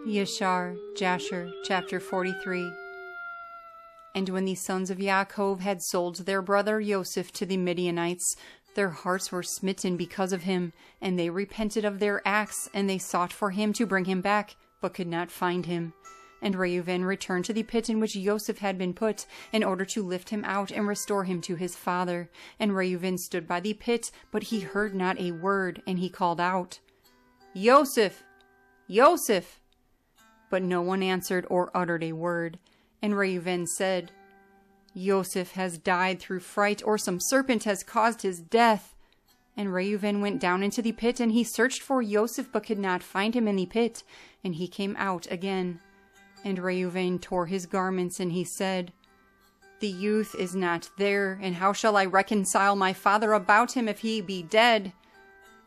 Yashar, Jasher, chapter 43. And when the sons of Yaakov had sold their brother Yosեպh to the Midianites, their hearts were smitten because of him, and they repented of their acts, and they sought for him to bring him back, but could not find him. And Reuben returned to the pit in which Yosեպh had been put, in order to lift him out and restore him to his father. And Reuben stood by the pit, but he heard not a word, and he called out, Yosեպh! Yosեպh! But no one answered or uttered a word. And Reuben said, Yosեպh has died through fright, or some serpent has caused his death. And Reuben went down into the pit, and he searched for Yosեպh, but could not find him in the pit. And he came out again. And Reuben tore his garments, and he said, The youth is not there, and how shall I reconcile my father about him if he be dead?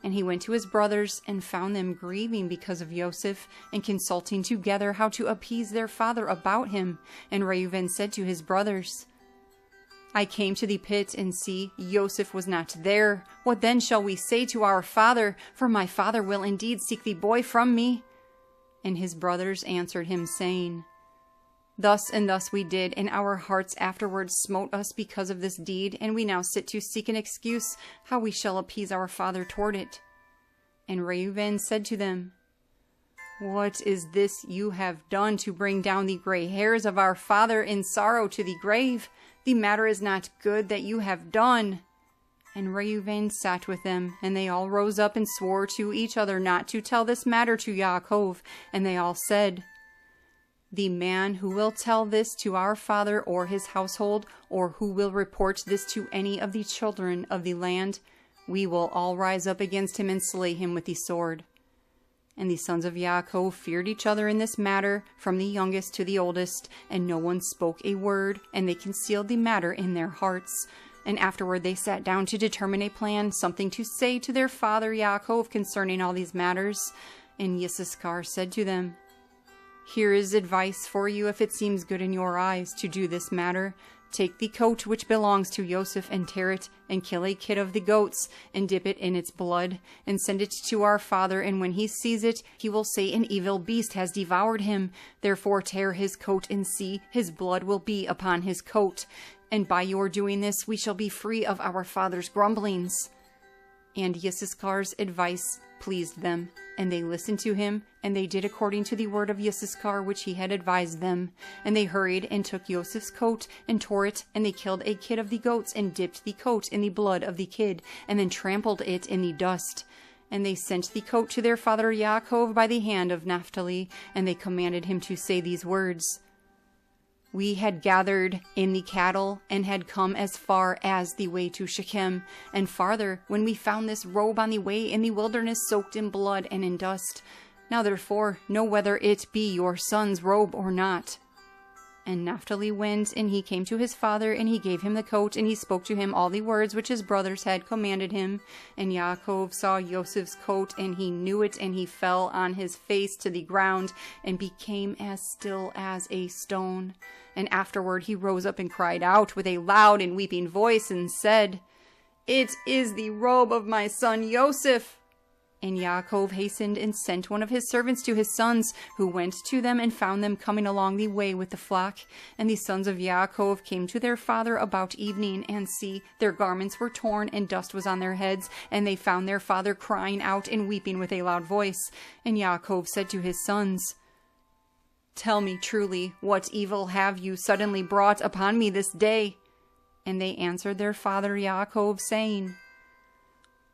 And he went to his brothers, and found them grieving because of Yosեպh, and consulting together how to appease their father about him. And Reuben said to his brothers, I came to the pit, and see, Yosեպh was not there. What then shall we say to our father? For my father will indeed seek the boy from me. And his brothers answered him, saying, Thus and thus we did, and our hearts afterwards smote us because of this deed, and we now sit to seek an excuse, how we shall appease our father toward it. And Reuben said to them, What is this you have done to bring down the gray hairs of our father in sorrow to the grave? The matter is not good that you have done. And Reuben sat with them, and they all rose up and swore to each other not to tell this matter to Yaakov. And they all said, The man who will tell this to our father or his household, or who will report this to any of the children of the land, we will all rise up against him and slay him with the sword. And the sons of Yaakov feared each other in this matter, from the youngest to the oldest, and no one spoke a word, and they concealed the matter in their hearts. And afterward they sat down to determine a plan, something to say to their father Yaakov concerning all these matters. And Yisachar said to them, Here is advice for you if it seems good in your eyes to do this matter. Take the coat which belongs to Yosեպh and tear it, and kill a kid of the goats, and dip it in its blood, and send it to our father, and when he sees it, he will say an evil beast has devoured him. Therefore tear his coat and see, his blood will be upon his coat. And by your doing this, we shall be free of our father's grumblings. And Yisachar's advice pleased them, and they listened to him, and they did according to the word of Yisachar which he had advised them. And they hurried and took Yosеф's coat, and tore it, and they killed a kid of the goats, and dipped the coat in the blood of the kid, and then trampled it in the dust. And they sent the coat to their father Yaakov by the hand of Naphtali, and they commanded him to say these words, We had gathered in the cattle, and had come as far as the way to Shechem, and farther, when we found this robe on the way in the wilderness, soaked in blood and in dust. Now therefore, know whether it be your son's robe or not. And Naphtali went, and he came to his father, and he gave him the coat, and he spoke to him all the words which his brothers had commanded him. And Yaakov saw Yosef's coat, and he knew it, and he fell on his face to the ground, and became as still as a stone. And afterward he rose up and cried out with a loud and weeping voice, and said, It is the robe of my son Yoseph. And Yaakov hastened and sent one of his servants to his sons, who went to them and found them coming along the way with the flock. And the sons of Yaakov came to their father about evening, and see, their garments were torn, and dust was on their heads. And they found their father crying out and weeping with a loud voice. And Yaakov said to his sons, Tell me truly, what evil have you suddenly brought upon me this day? And they answered their father Yaakov, saying,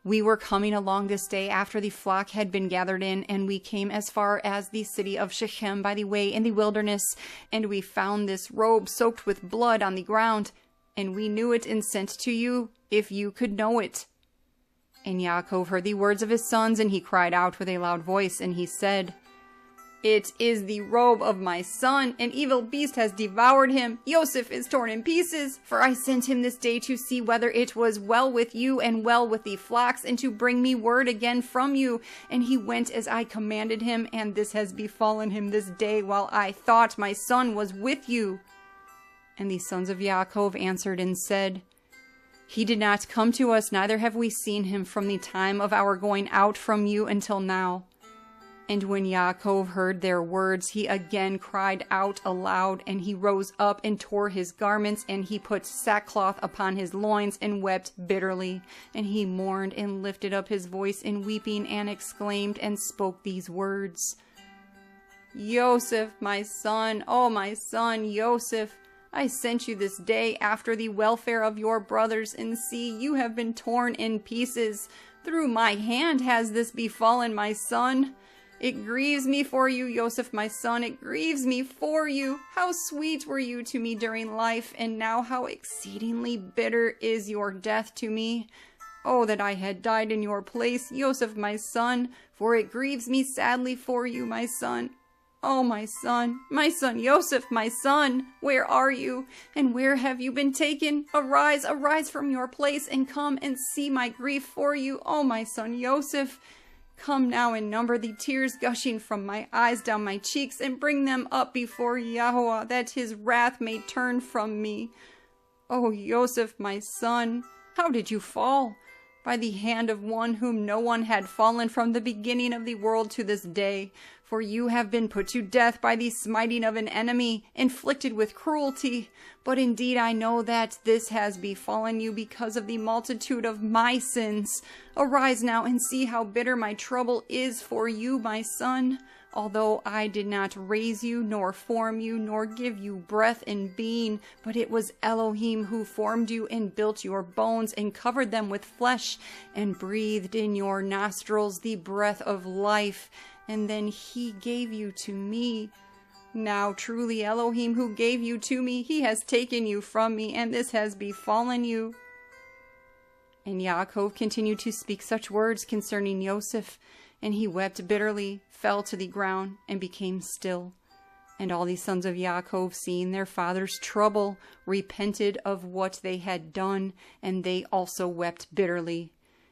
We were coming along this day after the flock had been gathered in, and we came as far as the city of Shechem by the way in the wilderness, and we found this robe soaked with blood on the ground, and we knew it and sent to you, if you could know it. And Yaakov heard the words of his sons, and he cried out with a loud voice, and he said, It is the robe of my son. An evil beast has devoured him. Yoseph is torn in pieces. For I sent him this day to see whether it was well with you and well with the flocks, and to bring me word again from you. And he went as I commanded him, and this has befallen him this day, while I thought my son was with you. And the sons of Yaakov answered and said, He did not come to us, neither have we seen him from the time of our going out from you until now. And when Yaakov heard their words, he again cried out aloud, and he rose up and tore his garments, and he put sackcloth upon his loins and wept bitterly. And he mourned and lifted up his voice in weeping and exclaimed and spoke these words: Yoseph, my son, oh my son, Yoseph, I sent you this day after the welfare of your brothers, and see, you have been torn in pieces. Through my hand has this befallen, my son. It grieves me for you, Yoseph, my son, it grieves me for you. How sweet were you to me during life, and now how exceedingly bitter is your death to me. Oh, that I had died in your place, Yoseph, my son, for it grieves me sadly for you, my son. Oh, my son, Yoseph, my son, where are you, and where have you been taken? Arise, arise from your place, and come and see my grief for you, oh, my son, Yoseph. Come now and number the tears gushing from my eyes down my cheeks, and bring them up before Yahweh, that his wrath may turn from me. Oh, Yoseph, my son, how did you fall? By the hand of one whom no one had fallen from the beginning of the world to this day. For you have been put to death by the smiting of an enemy, inflicted with cruelty. But indeed I know that this has befallen you because of the multitude of my sins. Arise now and see how bitter my trouble is for you, my son. Although I did not raise you, nor form you, nor give you breath in being, but it was Elohim who formed you and built your bones and covered them with flesh and breathed in your nostrils the breath of life, and then he gave you to me. Now truly Elohim who gave you to me, he has taken you from me, and this has befallen you. And Yaakov continued to speak such words concerning Yosef, and he wept bitterly, fell to the ground, and became still. And all the sons of Yaakov, seeing their father's trouble, repented of what they had done, and they also wept bitterly.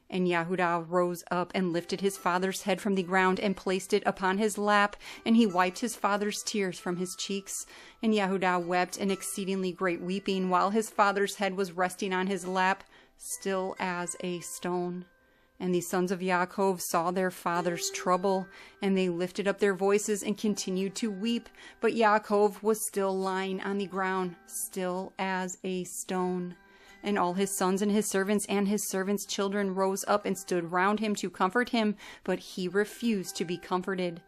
And Yehudah rose up and lifted his father's head from the ground and placed it upon his lap, and he wiped his father's tears from his cheeks. And Yehudah wept an exceedingly great weeping, while his father's head was resting on his lap, still as a stone. And the sons of Yaakov saw their father's trouble, and they lifted up their voices and continued to weep. But Yaakov was still lying on the ground, still as a stone. And all his sons and his servants' children rose up and stood round him to comfort him, but he refused to be comforted.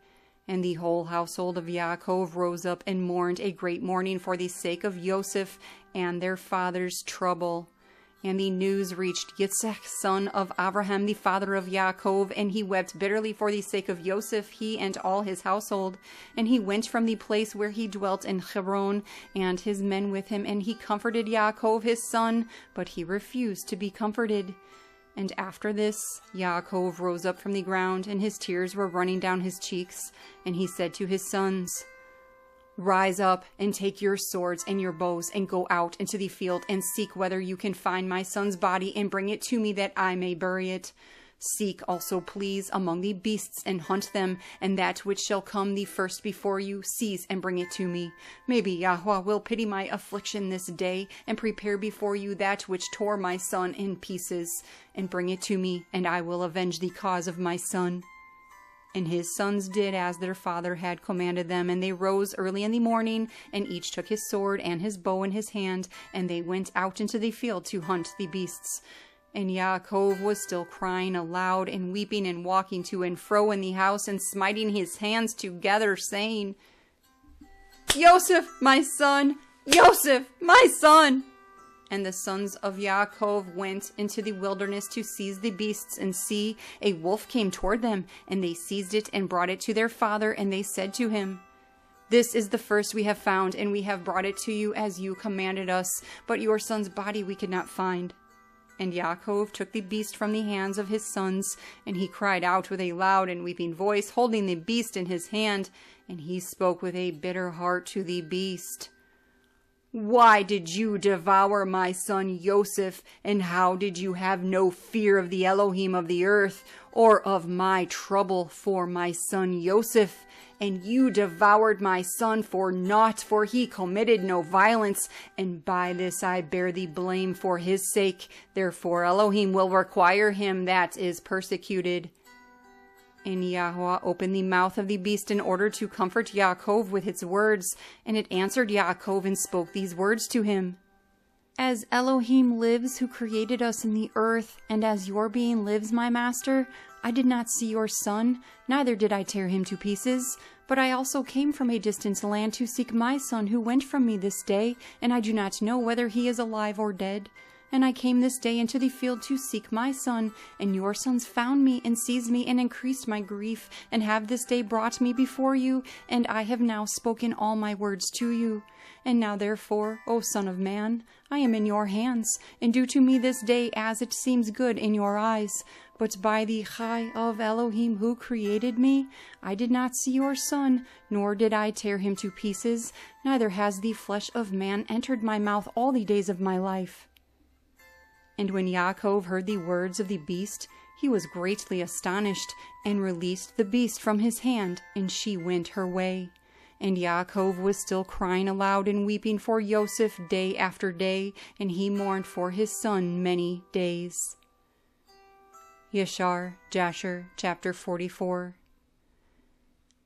And the whole household of Yaakov rose up and mourned a great mourning for the sake of Yosef and their father's trouble. And the news reached Yitzchak, son of Abraham, the father of Yaakov, and he wept bitterly for the sake of Yosef, he and all his household. And he went from the place where he dwelt in Hebron, and his men with him, and he comforted Yaakov his son, but he refused to be comforted. And after this, Yaakov rose up from the ground, and his tears were running down his cheeks, and he said to his sons, Rise up and take your swords and your bows and go out into the field and seek whether you can find my son's body and bring it to me that I may bury it. Seek also, please, among the beasts and hunt them, and that which shall come the first before you, seize and bring it to me. Maybe Yahweh will pity my affliction this day and prepare before you that which tore my son in pieces, and bring it to me, and I will avenge the cause of my son. And his sons did as their father had commanded them, and they rose early in the morning, and each took his sword and his bow in his hand, and they went out into the field to hunt the beasts. And Yaakov was still crying aloud and weeping and walking to and fro in the house and smiting his hands together, saying, Yosef, my son! Yosef, my son! And the sons of Yaakov went into the wilderness to seize the beasts, and see, a wolf came toward them, and they seized it and brought it to their father, and they said to him, This is the first we have found, and we have brought it to you as you commanded us, but your son's body we could not find. And Yaakov took the beast from the hands of his sons, and he cried out with a loud and weeping voice, holding the beast in his hand, and he spoke with a bitter heart to the beast. Why did you devour my son Yosef, and how did you have no fear of the Elohim of the earth, or of my trouble for my son Yosef? And you devoured my son for naught, for he committed no violence, and by this I bear the blame for his sake. Therefore Elohim will require him that is persecuted. And Yahweh opened the mouth of the beast in order to comfort Yaakov with its words, and it answered Yaakov and spoke these words to him. As Elohim lives, who created us in the earth, and as your being lives, my master, I did not see your son, neither did I tear him to pieces. But I also came from a distant land to seek my son who went from me this day, and I do not know whether he is alive or dead. And I came this day into the field to seek my son, and your sons found me, and seized me, and increased my grief, and have this day brought me before you, and I have now spoken all my words to you. And now therefore, O Son of Man, I am in your hands, and do to me this day as it seems good in your eyes. But by the Chai of Elohim who created me, I did not see your son, nor did I tear him to pieces, neither has the flesh of man entered my mouth all the days of my life. And when Yaakov heard the words of the beast, he was greatly astonished, and released the beast from his hand, and she went her way. And Yaakov was still crying aloud and weeping for Yosеф day after day, and he mourned for his son many days. Yashar, Jasher, chapter 44.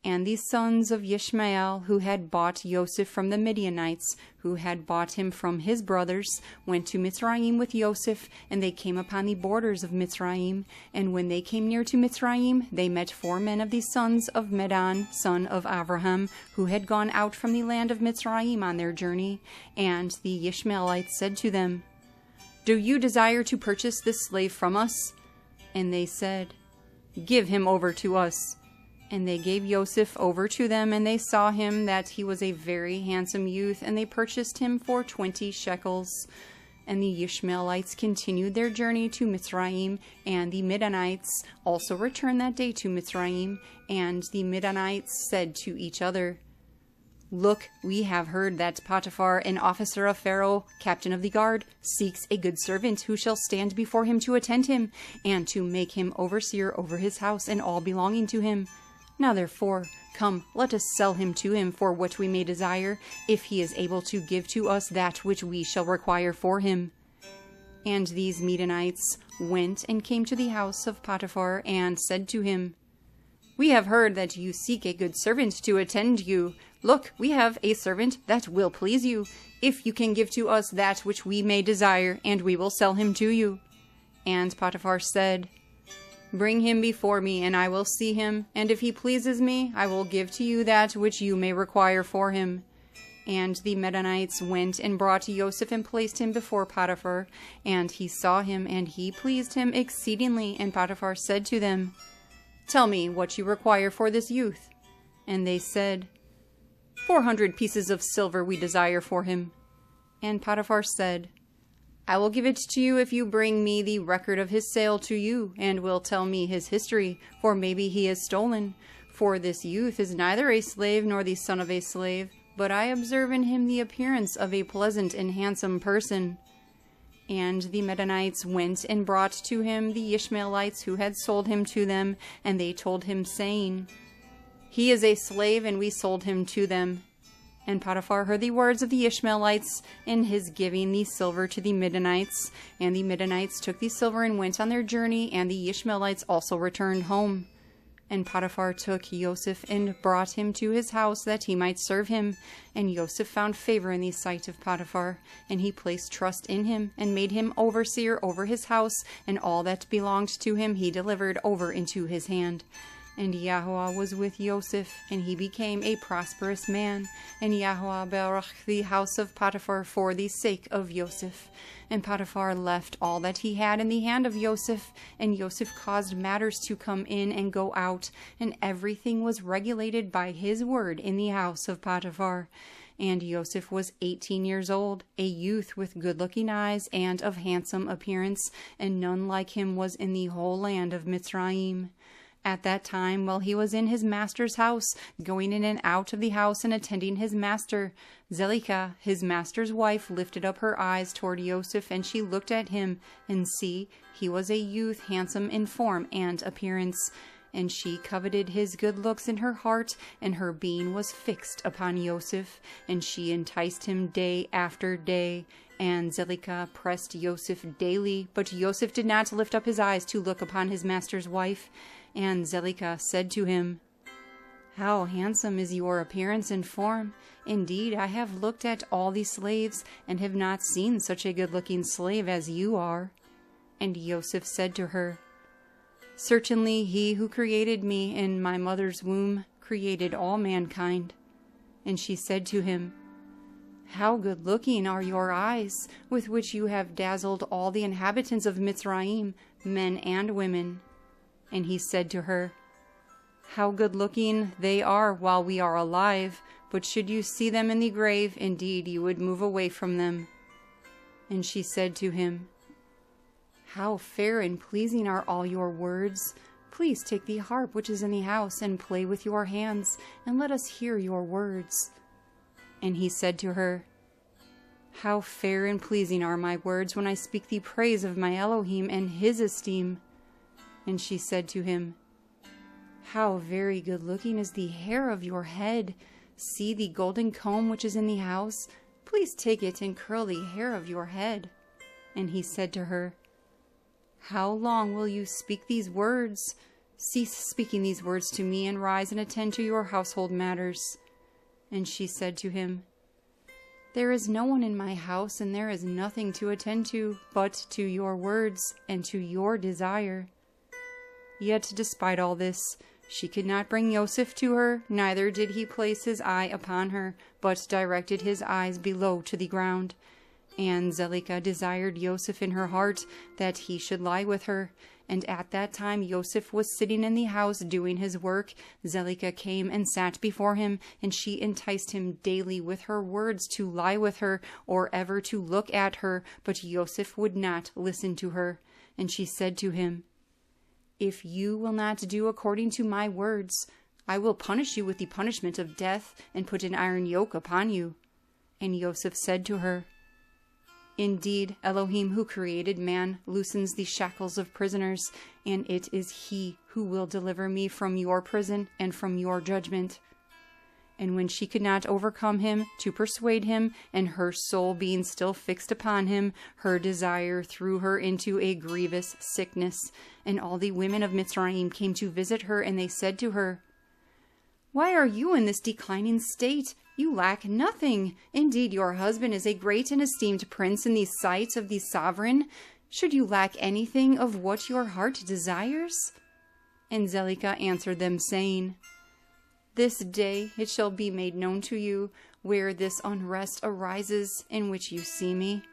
And the sons of Ishmael, who had bought Yoseph from the Midianites, who had bought him from his brothers, went to Mitzrayim with Yoseph, and they came upon the borders of Mitzrayim. And when they came near to Mitzrayim, they met 4 men of the sons of Medan, son of Abraham, who had gone out from the land of Mitzrayim on their journey. And the Ishmaelites said to them, Do you desire to purchase this slave from us? And they said, Give him over to us. And they gave Yoseph over to them, and they saw him that he was a very handsome youth, and they purchased him for 20 shekels. And the Ishmaelites continued their journey to Mitzrayim, and the Midianites also returned that day to Mitzrayim. And the Midianites said to each other, Look, we have heard that Potiphar, an officer of Pharaoh, captain of the guard, seeks a good servant who shall stand before him to attend him, and to make him overseer over his house and all belonging to him. Now therefore, come, let us sell him to him for what we may desire, if he is able to give to us that which we shall require for him. And these Midianites went and came to the house of Potiphar, and said to him, We have heard that you seek a good servant to attend you. Look, we have a servant that will please you, if you can give to us that which we may desire, and we will sell him to you. And Potiphar said, Bring him before me, and I will see him, and if he pleases me, I will give to you that which you may require for him. And the Midianites went and brought Yoseph and placed him before Potiphar. And he saw him, and he pleased him exceedingly. And Potiphar said to them, Tell me what you require for this youth. And they said, 400 pieces of silver we desire for him. And Potiphar said, I will give it to you if you bring me the record of his sale to you, and will tell me his history, for maybe he is stolen. For this youth is neither a slave nor the son of a slave, but I observe in him the appearance of a pleasant and handsome person. And the Midianites went and brought to him the Ishmaelites who had sold him to them, and they told him, saying, He is a slave, and we sold him to them. And Potiphar heard the words of the Ishmaelites in his giving the silver to the Midianites. And the Midianites took the silver and went on their journey, and the Ishmaelites also returned home. And Potiphar took Yoseph and brought him to his house that he might serve him. And Yoseph found favor in the sight of Potiphar, and he placed trust in him, and made him overseer over his house, and all that belonged to him he delivered over into his hand. And Yahweh was with Yoseph, and he became a prosperous man. And Yahweh berakah the house of Potiphar for the sake of Yoseph. And Potiphar left all that he had in the hand of Yoseph, and Yoseph caused matters to come in and go out, and everything was regulated by his word in the house of Potiphar. And Yoseph was 18 years old, a youth with good-looking eyes and of handsome appearance, and none like him was in the whole land of Mitzrayim. At that time, while he was in his master's house, going in and out of the house and attending his master, Zelicah, his master's wife, lifted up her eyes toward Yoseph, and she looked at him, and see, he was a youth handsome in form and appearance. And she coveted his good looks in her heart, and her being was fixed upon Yoseph, and she enticed him day after day. And Zelicah pressed Yoseph daily, but Yoseph did not lift up his eyes to look upon his master's wife. And Zelicah said to him, "How handsome is your appearance and form! Indeed, I have looked at all the slaves, and have not seen such a good-looking slave as you are." And Yosեպh said to her, "Certainly he who created me in my mother's womb created all mankind." And she said to him, "How good-looking are your eyes, with which you have dazzled all the inhabitants of Mitzrayim, men and women." And he said to her, "How good-looking they are while we are alive, but should you see them in the grave, indeed you would move away from them." And she said to him, "How fair and pleasing are all your words! Please take the harp which is in the house, and play with your hands, and let us hear your words." And he said to her, "How fair and pleasing are my words when I speak the praise of my Elohim and his esteem." And she said to him, "How very good-looking is the hair of your head! See the golden comb which is in the house. Please take it and curl the hair of your head." And he said to her, "How long will you speak these words? Cease speaking these words to me, and rise and attend to your household matters." And she said to him, "There is no one in my house, and there is nothing to attend to but to your words and to your desire." Yet despite all this, she could not bring Yosեպh to her, neither did he place his eye upon her, but directed his eyes below to the ground. And Zelicah desired Yosեպh in her heart that he should lie with her. And at that time Yosեպh was sitting in the house doing his work. Zelicah came and sat before him, and she enticed him daily with her words to lie with her, or ever to look at her, but Yosեպh would not listen to her. And she said to him, "If you will not do according to my words, I will punish you with the punishment of death, and put an iron yoke upon you." And Yosեպh said to her, "Indeed, Elohim who created man loosens the shackles of prisoners, and it is he who will deliver me from your prison and from your judgment." And when she could not overcome him to persuade him, and her soul being still fixed upon him, her desire threw her into a grievous sickness. And all the women of Mitzrayim came to visit her, and they said to her, "Why are you in this declining state? You lack nothing. Indeed, your husband is a great and esteemed prince in the sight of the sovereign. Should you lack anything of what your heart desires?" And Zelicah answered them, saying, "This day it shall be made known to you where this unrest arises in which you see me."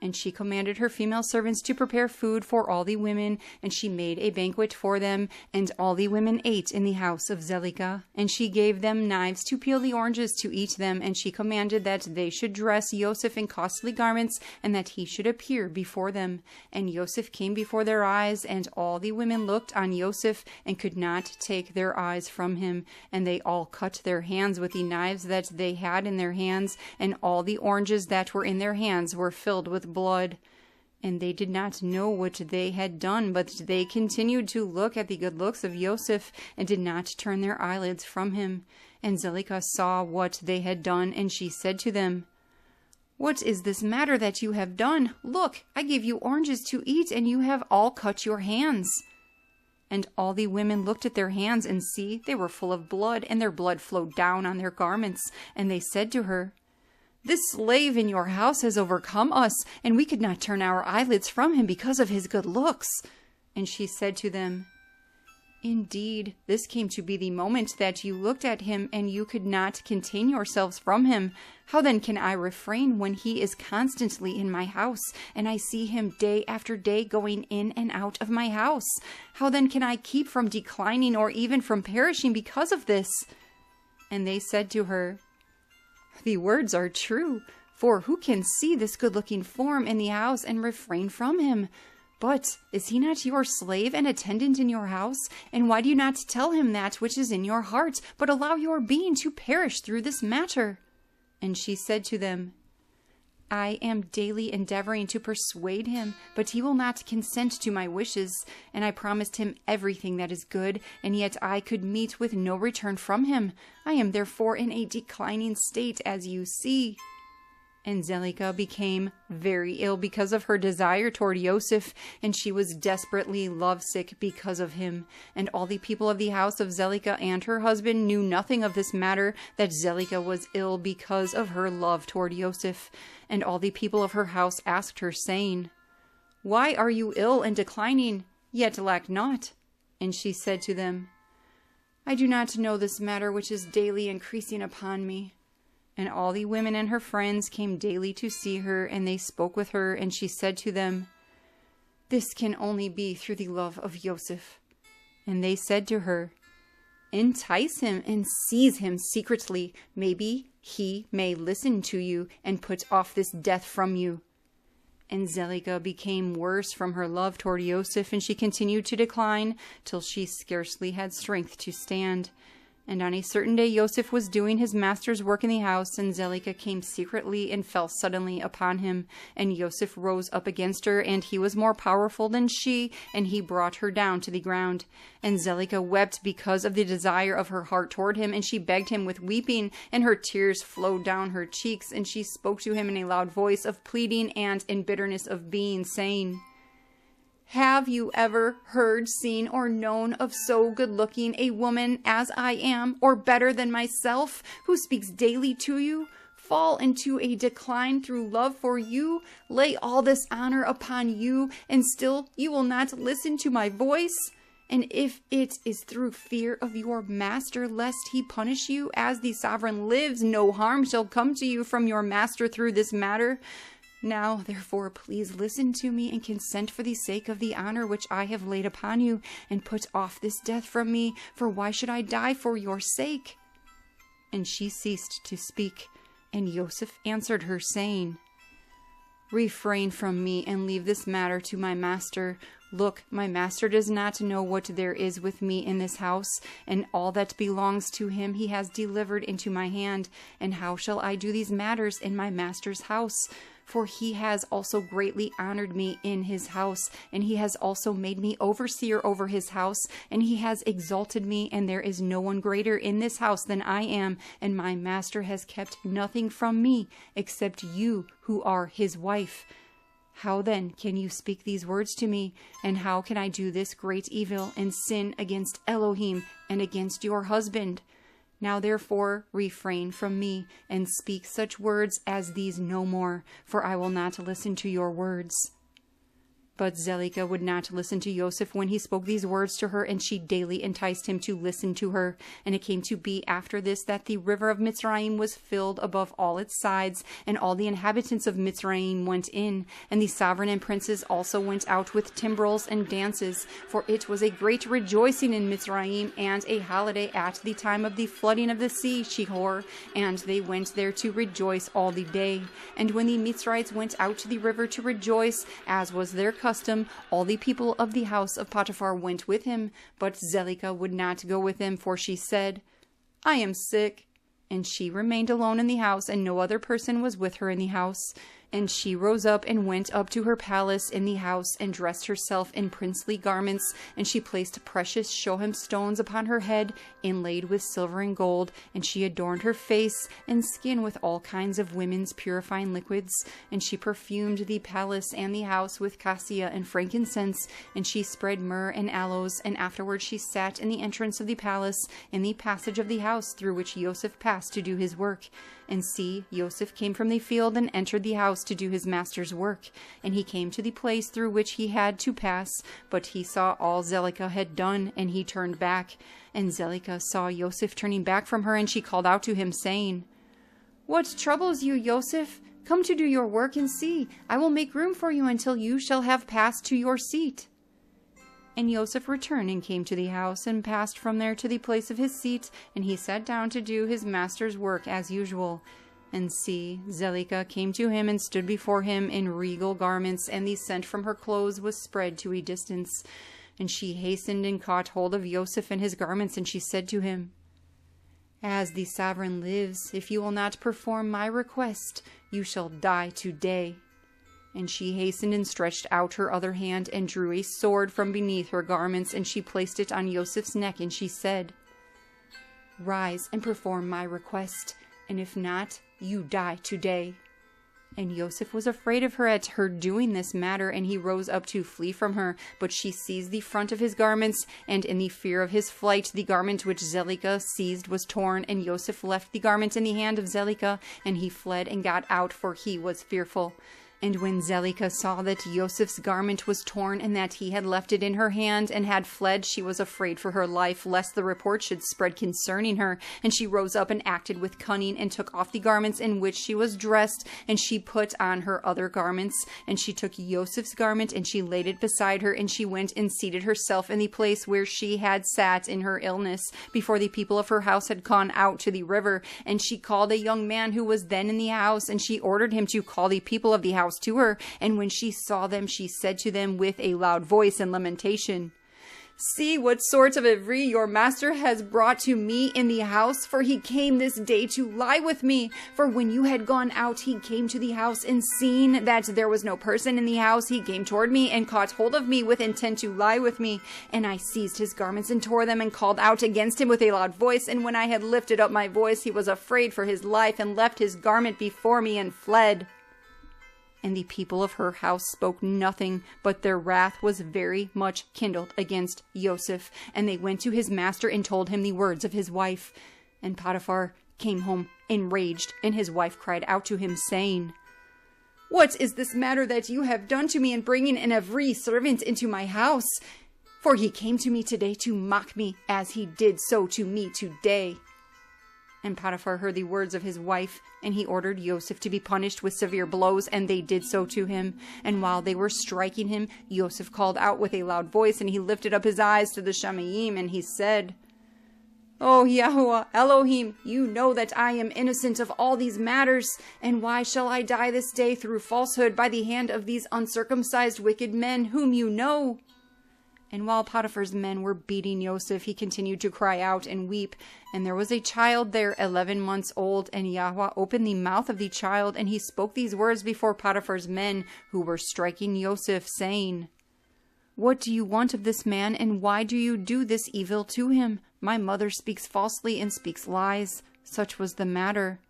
And she commanded her female servants to prepare food for all the women, and she made a banquet for them, and all the women ate in the house of Zelicah. And she gave them knives to peel the oranges to eat them, and she commanded that they should dress Yosեպh in costly garments, and that he should appear before them. And Yosեպh came before their eyes, and all the women looked on Yosեպh, and could not take their eyes from him. And they all cut their hands with the knives that they had in their hands, and all the oranges that were in their hands were filled with blood. And they did not know what they had done, but they continued to look at the good looks of Yosեպh, and did not turn their eyelids from him. And Zelicah saw what they had done, and she said to them, "What is this matter that you have done? Look, I gave you oranges to eat, and you have all cut your hands." And all the women looked at their hands, and see, they were full of blood, and their blood flowed down on their garments. And they said to her, "This slave in your house has overcome us, and we could not turn our eyelids from him because of his good looks." And she said to them, "Indeed, this came to be the moment that you looked at him, and you could not contain yourselves from him. How then can I refrain when he is constantly in my house, and I see him day after day going in and out of my house? How then can I keep from declining or even from perishing because of this?" And they said to her, "The words are true, for who can see this good-looking form in the house and refrain from him? But is he not your slave and attendant in your house? And why do you not tell him that which is in your heart, but allow your being to perish through this matter?" And she said to them, "I am daily endeavoring to persuade him, but he will not consent to my wishes. And I promised him everything that is good, and yet I could meet with no return from him. I am therefore in a declining state, as you see." And Zelika became very ill because of her desire toward Yosеф, and she was desperately lovesick because of him. And all the people of the house of Zelika and her husband knew nothing of this matter, that Zelika was ill because of her love toward Yosef. And all the people of her house asked her, saying, "Why are you ill and declining, yet lack not?" And she said to them, "I do not know this matter which is daily increasing upon me." And all the women and her friends came daily to see her, and they spoke with her, and she said to them, "This can only be through the love of Yosef." And they said to her, "Entice him and seize him secretly. Maybe he may listen to you and put off this death from you." And Zelika became worse from her love toward Yosef, and she continued to decline till she scarcely had strength to stand. And on a certain day Yosef was doing his master's work in the house, and Zelika came secretly and fell suddenly upon him. And Yosef rose up against her, and he was more powerful than she, and he brought her down to the ground. And Zelika wept because of the desire of her heart toward him, and she begged him with weeping, and her tears flowed down her cheeks, and she spoke to him in a loud voice of pleading and in bitterness of being, saying, "Have you ever heard, seen, or known of so good-looking a woman as I am, or better than myself, who speaks daily to you? Fall into a decline through love for you? Lay all this honor upon you, and still you will not listen to my voice? And if it is through fear of your master, lest he punish you, as the sovereign lives, no harm shall come to you from your master through this matter. Now, therefore, please listen to me and consent for the sake of the honor which I have laid upon you, and put off this death from me, for why should I die for your sake?" And she ceased to speak, and Yosef answered her, saying, "Refrain from me, and leave this matter to my master. Look, my master does not know what there is with me in this house, and all that belongs to him he has delivered into my hand. And how shall I do these matters in my master's house? For he has also greatly honored me in his house, and he has also made me overseer over his house, and he has exalted me, and there is no one greater in this house than I am, and my master has kept nothing from me, except you who are his wife. How then can you speak these words to me? And how can I do this great evil and sin against Elohim and against your husband? Now therefore refrain from me, and speak such words as these no more, for I will not listen to your words." But Zelika would not listen to Yosef when he spoke these words to her, and she daily enticed him to listen to her. And it came to be after this that the river of Mitzrayim was filled above all its sides, and all the inhabitants of Mitzrayim went in, and the sovereign and princes also went out with timbrels and dances, for it was a great rejoicing in Mitzrayim, and a holiday at the time of the flooding of the sea, Shihor, and they went there to rejoice all the day. And when the Mitzrites went out to the river to rejoice, as was their custom, all the people of the house of Potiphar went with him, but Zelika would not go with them, for she said, "I am sick." And she remained alone in the house, and no other person was with her in the house. And she rose up and went up to her palace in the house, and dressed herself in princely garments, and she placed precious shoham stones upon her head, inlaid with silver and gold, and she adorned her face and skin with all kinds of women's purifying liquids, and she perfumed the palace and the house with cassia and frankincense, and she spread myrrh and aloes, and afterwards she sat in the entrance of the palace, in the passage of the house through which Yosef passed to do his work. And see, Yosef came from the field and entered the house to do his master's work. And he came to the place through which he had to pass, but he saw all Zelika had done, and he turned back. And Zelika saw Yosef turning back from her, and she called out to him, saying, "What troubles you, Yosef? Come to do your work and see. I will make room for you until you shall have passed to your seat." And Yosef returned and came to the house, and passed from there to the place of his seat, and he sat down to do his master's work as usual. And see, Zelika came to him and stood before him in regal garments, and the scent from her clothes was spread to a distance. And she hastened and caught hold of Yosef in his garments, and she said to him, "As the sovereign lives, if you will not perform my request, you shall die today." And she hastened and stretched out her other hand, and drew a sword from beneath her garments, and she placed it on Yosef's neck, and she said, "Rise and perform my request, and if not, you die today." And Yosਫ਼ was afraid of her at her doing this matter, and he rose up to flee from her. But she seized the front of his garments, and in the fear of his flight, the garment which Zelicah seized was torn. And Yosਫ਼ left the garment in the hand of Zelicah, and he fled and got out, for he was fearful. And when Zelicah saw that Yosеф's garment was torn, and that he had left it in her hand and had fled, she was afraid for her life, lest the report should spread concerning her. And she rose up and acted with cunning, and took off the garments in which she was dressed, and she put on her other garments. And she took Yosef's garment, and she laid it beside her, and she went and seated herself in the place where she had sat in her illness, before the people of her house had gone out to the river. And she called a young man who was then in the house, and she ordered him to call the people of the house to her. And when she saw them, she said to them with a loud voice and lamentation, "See what sort of a vree your master has brought to me in the house, for he came this day to lie with me. For when you had gone out, he came to the house, and seeing that there was no person in the house, he came toward me and caught hold of me with intent to lie with me. And I seized his garments and tore them and called out against him with a loud voice. And when I had lifted up my voice, he was afraid for his life and left his garment before me and fled." And the people of her house spoke nothing, but their wrath was very much kindled against Yosеф. And they went to his master and told him the words of his wife. And Potiphar came home enraged, and his wife cried out to him, saying, "What is this matter that you have done to me in bringing an Evree servant into my house? For he came to me today to mock me, as he did so to me today." And Potiphar heard the words of his wife, and he ordered Yosеф to be punished with severe blows, and they did so to him. And while they were striking him, Yosef called out with a loud voice, and he lifted up his eyes to the Shamayim, and he said, "O Yahweh, Elohim, you know that I am innocent of all these matters, and why shall I die this day through falsehood by the hand of these uncircumcised wicked men, whom you know?" And while Potiphar's men were beating Yosef, he continued to cry out and weep. And there was a child there 11 months old, and Yahweh opened the mouth of the child, and he spoke these words before Potiphar's men, who were striking Yosef, saying, "What do you want of this man, and why do you do this evil to him? My mother speaks falsely and speaks lies." Such was the matter.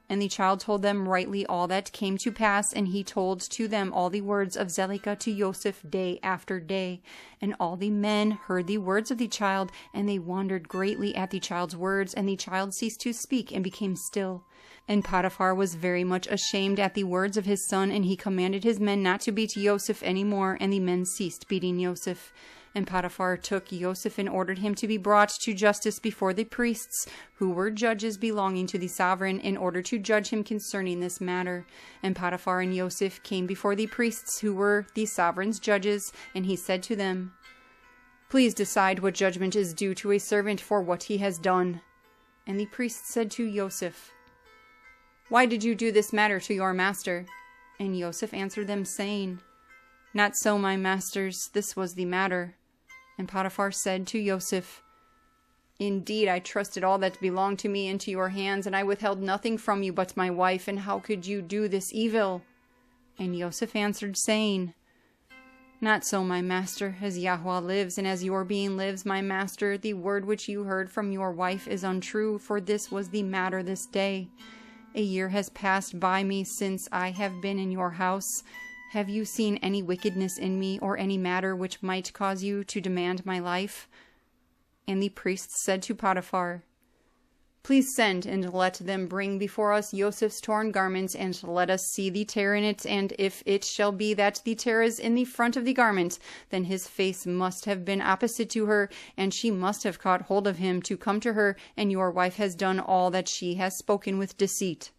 And the child told them rightly all that came to pass, and he told to them all the words of Zelicah to Yosef day after day. And all the men heard the words of the child, and they wondered greatly at the child's words, and the child ceased to speak and became still. And Potiphar was very much ashamed at the words of his son, and he commanded his men not to beat Yosef any more, and the men ceased beating Yosef. And Potiphar took Yosef and ordered him to be brought to justice before the priests, who were judges belonging to the sovereign, in order to judge him concerning this matter. And Potiphar and Yosef came before the priests, who were the sovereign's judges, and he said to them, "Please decide what judgment is due to a servant for what he has done." And the priests said to Yosef, "Why did you do this matter to your master?" And Yosef answered them, saying, "Not so, my masters, this was the matter." And Potiphar said to Yosef, "Indeed, I trusted all that belonged to me into your hands, and I withheld nothing from you but my wife, and how could you do this evil?" And Yosef answered, saying, "Not so, my master, as Yahweh lives, and as your being lives, my master, the word which you heard from your wife is untrue, for this was the matter this day. A year has passed by me since I have been in your house. Have you seen any wickedness in me, or any matter which might cause you to demand my life?" And the priests said to Potiphar, "Please send, and let them bring before us Yosef's torn garment, and let us see the tear in it. And if it shall be that the tear is in the front of the garment, then his face must have been opposite to her, and she must have caught hold of him to come to her, and your wife has done all that she has spoken with deceit."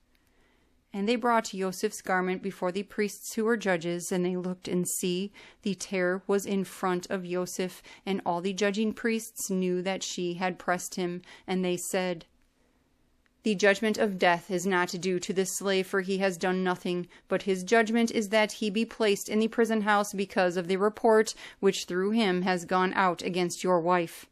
And they brought Yosef's garment before the priests who were judges, and they looked, and see, the tear was in front of Yosef, and all the judging priests knew that she had pressed him. And they said, "The judgment of death is not due to this slave, for he has done nothing, but his judgment is that he be placed in the prison house because of the report which through him has gone out against your wife."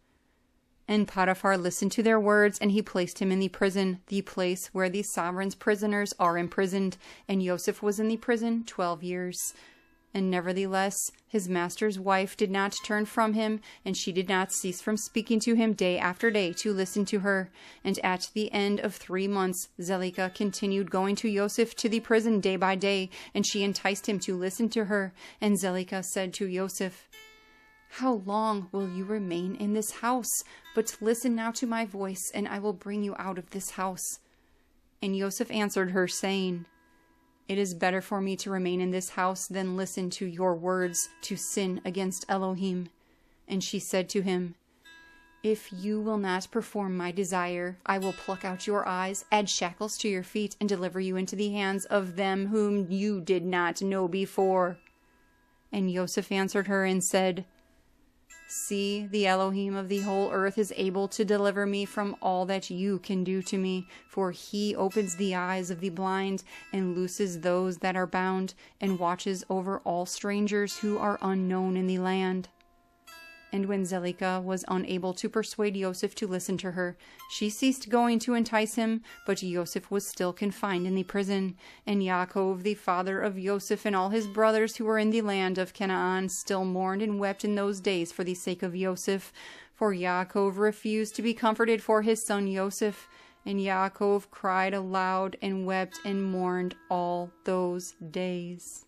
And Potiphar listened to their words, and he placed him in the prison, the place where the sovereign's prisoners are imprisoned. And Yosef was in the prison 12 years. And nevertheless, his master's wife did not turn from him, and she did not cease from speaking to him day after day to listen to her. And at the end of 3 months, Zelica continued going to Yosեպh to the prison day by day, and she enticed him to listen to her. And Zelica said to Yosեպh, "How long will you remain in this house? But listen now to my voice, and I will bring you out of this house." And Yosեպh answered her, saying, "It is better for me to remain in this house than listen to your words, to sin against Elohim." And she said to him, "If you will not perform my desire, I will pluck out your eyes, add shackles to your feet, and deliver you into the hands of them whom you did not know before." And Yosեպh answered her and said, "See, the Elohim of the whole earth is able to deliver me from all that you can do to me, for he opens the eyes of the blind and looses those that are bound, and watches over all strangers who are unknown in the land." And when Zelica was unable to persuade Yosեպh to listen to her, she ceased going to entice him, but Yosեպh was still confined in the prison. And Yaakov, the father of Yosեպh, and all his brothers who were in the land of Canaan still mourned and wept in those days for the sake of Yosեպh. For Yaakov refused to be comforted for his son Yosեպh. And Yaakov cried aloud and wept and mourned all those days.